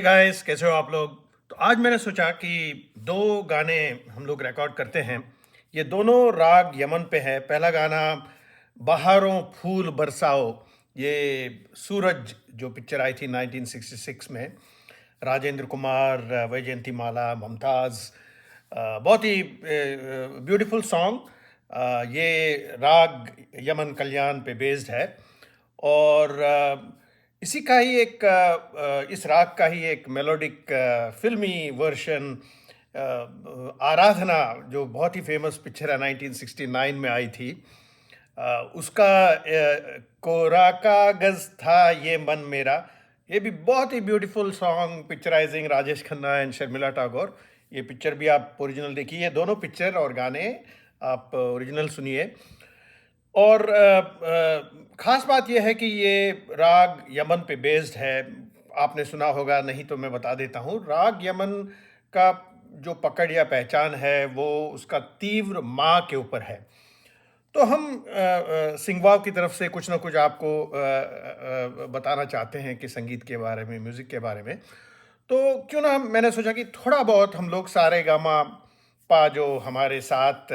Guys, कैसे हो आप लोग? तो आज मैंने सोचा कि दो गाने हम लोग रिकॉर्ड करते हैं। ये दोनों राग यमन पे है। पहला गाना बहारों फूल बरसाओ, ये सूरज जो पिक्चर आई थी 1966 में, राजेंद्र कुमार, वैजयंती माला, मुमताज़, बहुत ही ब्यूटीफुल सॉन्ग। ये राग यमन कल्याण पे बेस्ड है। और इसी का ही एक इस राग का ही एक मेलोडिक फिल्मी वर्शन, आराधना, जो बहुत ही फेमस पिक्चर है 1969 में आई थी। उसका कोरा कागज था ये मन मेरा, ये भी बहुत ही beautiful song, picturising Rajesh Khanna and Sharmila Tagore. ये पिक्चर भी आप ओरिजिनल देखिए, ये दोनों पिक्चर और गाने आप ओरिजिनल सुनिए। और ख़ास बात यह है कि ये राग यमन पे बेस्ड है। आपने सुना होगा, नहीं तो मैं बता देता हूँ। राग यमन का जो पकड़ या पहचान है वो उसका तीव्र माँ के ऊपर है। तो हम सिंगवाव की तरफ से कुछ ना कुछ आपको बताना चाहते हैं कि संगीत के बारे में, म्यूज़िक के बारे में। तो क्यों ना मैंने सोचा कि थोड़ा बहुत हम लोग सारे गामा पा जो हमारे साथ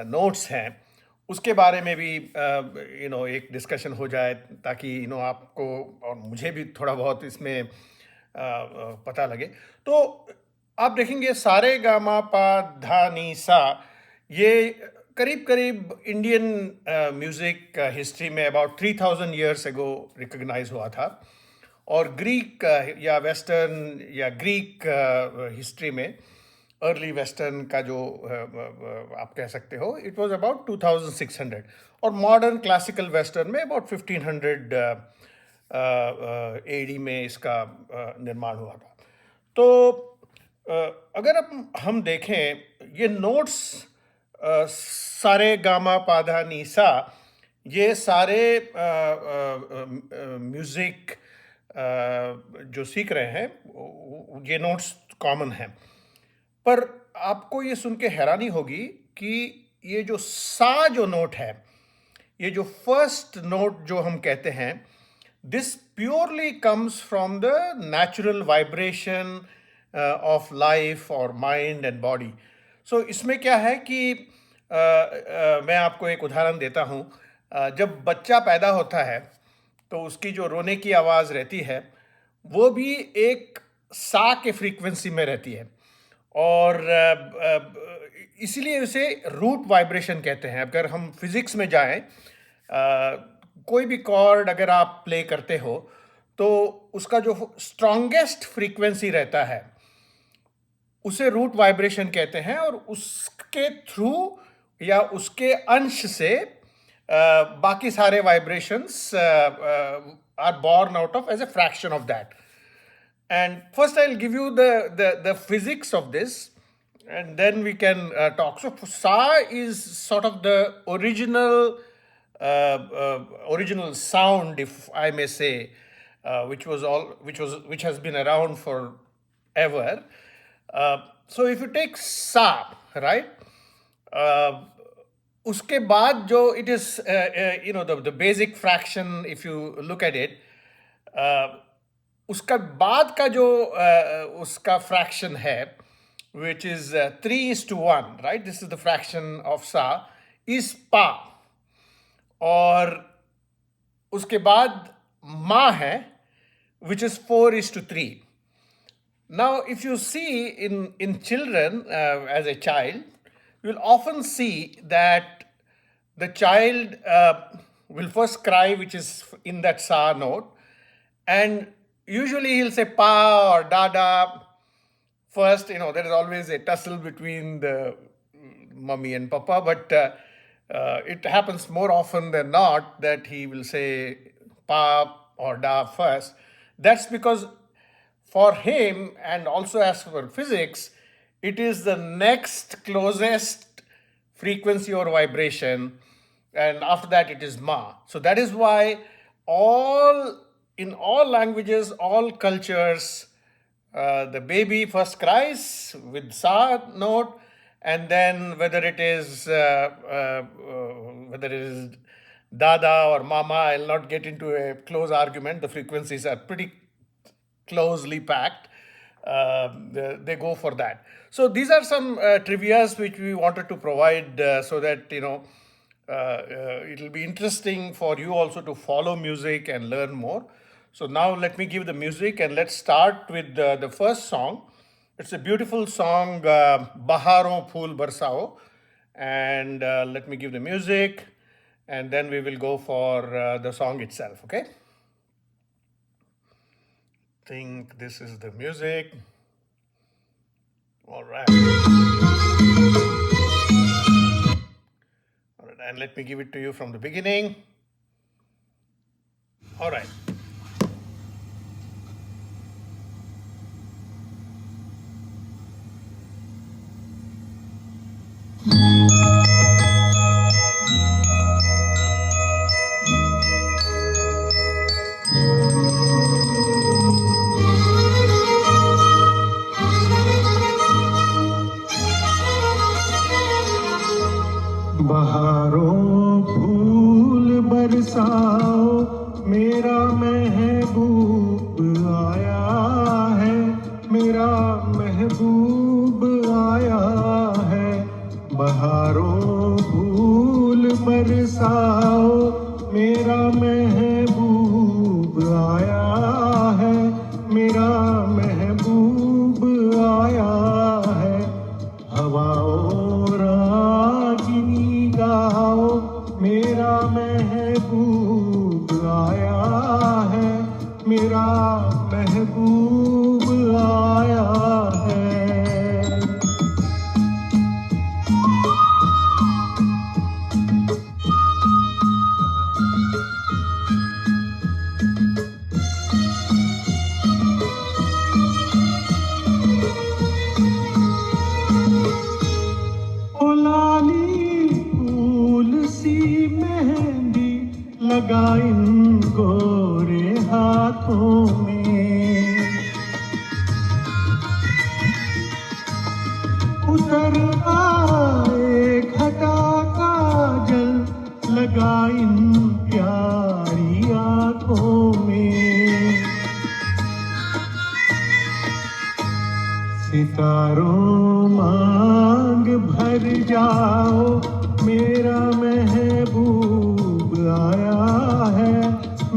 नोट्स हैं, उसके बारे में भी एक डिस्कशन हो जाए, ताकि आपको और मुझे भी थोड़ा बहुत इसमें पता लगे। तो आप देखेंगे सारे गामा पा धा नी सा, ये करीब करीब इंडियन म्यूज़िक हिस्ट्री में अबाउट 3000 ईयर्स एगो रिकग्नाइज हुआ था। और ग्रीक या वेस्टर्न या ग्रीक हिस्ट्री में, अर्ली वेस्टर्न का जो आप कह सकते हो, इट वाज अबाउट 2600। और मॉडर्न क्लासिकल वेस्टर्न में अबाउट 1500 एडी में इसका निर्माण हुआ था। तो अगर हम देखें ये नोट्स, सारे गामा पाधा नीसा, ये सारे म्यूज़िक जो सीख रहे हैं ये नोट्स कॉमन हैं। पर आपको ये सुन के हैरानी होगी कि ये जो सा जो नोट है, ये जो फर्स्ट नोट जो हम कहते हैं, this purely comes from the natural vibration of life और माइंड एंड बॉडी। सो इसमें क्या है कि मैं आपको एक उदाहरण देता हूँ। जब बच्चा पैदा होता है तो उसकी जो रोने की आवाज़ रहती है वो भी एक सा के फ्रीक्वेंसी में रहती है। और इसीलिए उसे रूट वाइब्रेशन कहते हैं। अगर हम फिजिक्स में जाएं, कोई भी कॉर्ड अगर आप प्ले करते हो तो उसका जो स्ट्रॉन्गेस्ट फ्रीक्वेंसी रहता है उसे रूट वाइब्रेशन कहते हैं। और उसके थ्रू या उसके अंश से बाकी सारे vibrations are born out of as a fraction of that. And first, I'll give you the physics of this, and then we can talk. So, sa is sort of the original sound, if I may say, which has been around forever. So, if you take sa, right, उसके बाद जो it is the basic fraction, if you look at it, उसका बाद का जो उसका fraction है, which is 3:1, right, this is the fraction of सा, इज पा। और उसके बाद मा है, which is 4:3। Now, if you see in children, as a child, you will often see that the child will first cry, which is in that sa note, and usually he'll say pa or dada first. There is always a tussle between the mummy and papa, but it happens more often than not that he will say pa or da first. That's because for him, and also as for physics, it is the next closest frequency or vibration, and after that it is ma. So that is why in all languages, all cultures, the baby first cries with sa note, and then whether it is Dada or Mama. I'll not get into a close argument. The frequencies are pretty closely packed. They go for that. So these are some trivias which we wanted to provide so that it'll be interesting for you also to follow music and learn more. So now let me give the music and let's start with the first song. It's a beautiful song, Baharon Phool Barsao. And let me give the music and then we will go for the song itself, okay? Think this is the music. All right. All right, and let me give it to you from the beginning. All right. बहारों फूल बरसाओ, मेरा महबूब आया है, मेरा महबूब आया है। बहारों फूल बरसाओ, मेरा महबूब आया है, मेरा महबूब आया है। हवाओं रागिनी गाओ, मेरा महबूब आया है, मेरा महबूब आया है। ओ लाली फूल सी मेहंदी लगा इन गोरे हाथों में, उतर आए घटा काजल लगा इन प्यारी आंखों में। सितारों मांग भर जाओ, मेरा महबूब आया है,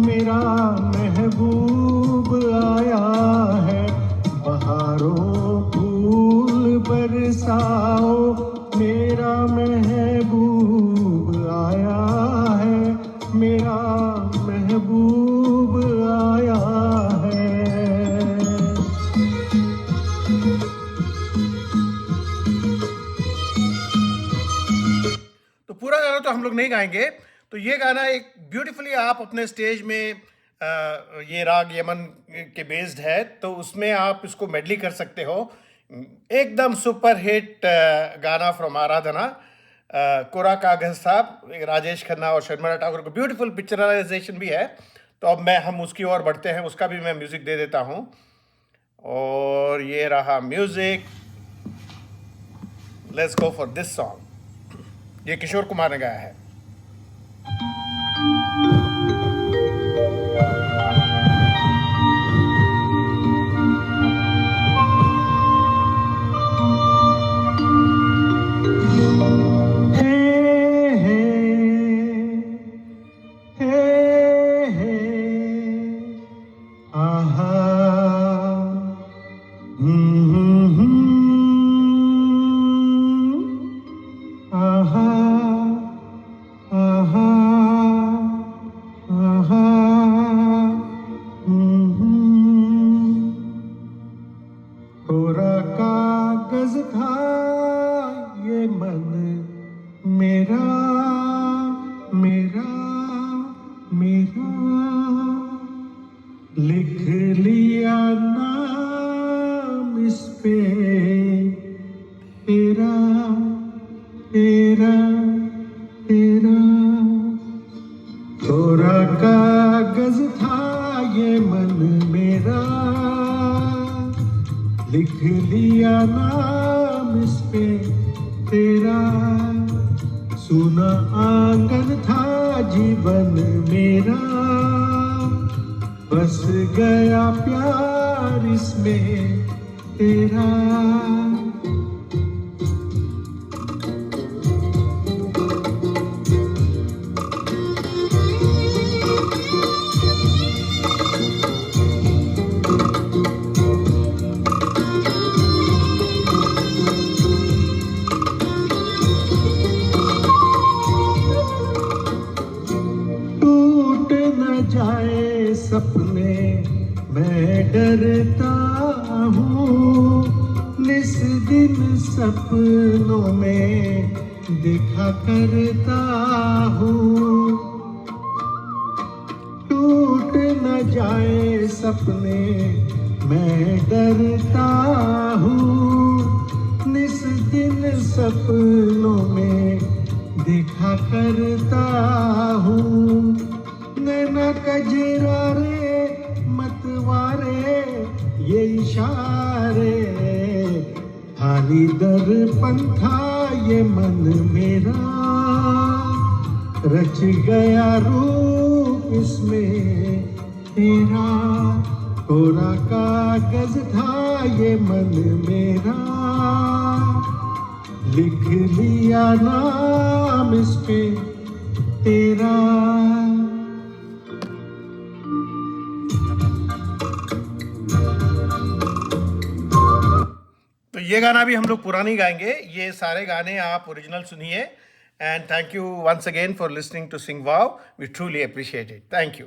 मेरा महबूब आया है। बहारों फूल बरसाओ, मेरा महबूब आया है, मेरा महबूब आया है। तो पूरा गाना तो हम लोग नहीं गाएंगे, तो ये गाना एक ब्यूटीफुली आप अपने स्टेज में ये राग यमन के बेस्ड है, तो उसमें आप इसको मेडली कर सकते हो। एकदम सुपर हिट गाना फ्रॉम आराधना, कोरा कागज साहब, राजेश खन्ना और शर्मिला ठाकुर को ब्यूटीफुल पिक्चराइजेशन भी है। तो अब हम उसकी ओर बढ़ते हैं, उसका भी मैं म्यूजिक दे देता हूँ। और ये रहा music, let's go for this song. ये किशोर कुमार ने गाया है। कोरा कागज था ये मन मेरा, मेरा मेरा, लिख लिया नाम इस पे तेरा, तेरा, तेरा। कोरा कागज था ये मन मेरा, लिख लिया नाम इस पे तेरा। सुना आंगन था जीवन मेरा, बस गया प्यार इसमें तेरा। टूट न जाए सपने मैं डरता हूँ, निस दिन सपनों में देखा करता हूँ। टूट न जाए सपने मैं डरता हूँ, निस दिन सपनों में देखा करता हूँ। नैना कजरा रे मतवारे ये इशारे, खाली दर्पण था ये मन मेरा, रच गया रूप इसमें तेरा। कोरा कागज था ये मन मेरा, लिख लिया नाम इस पे तेरा। तो ये गाना भी हम लोग पुरानी गाएंगे, ये सारे गाने आप ओरिजिनल सुनिए। And thank you once again for listening to sing wow, we truly appreciate it. Thank you.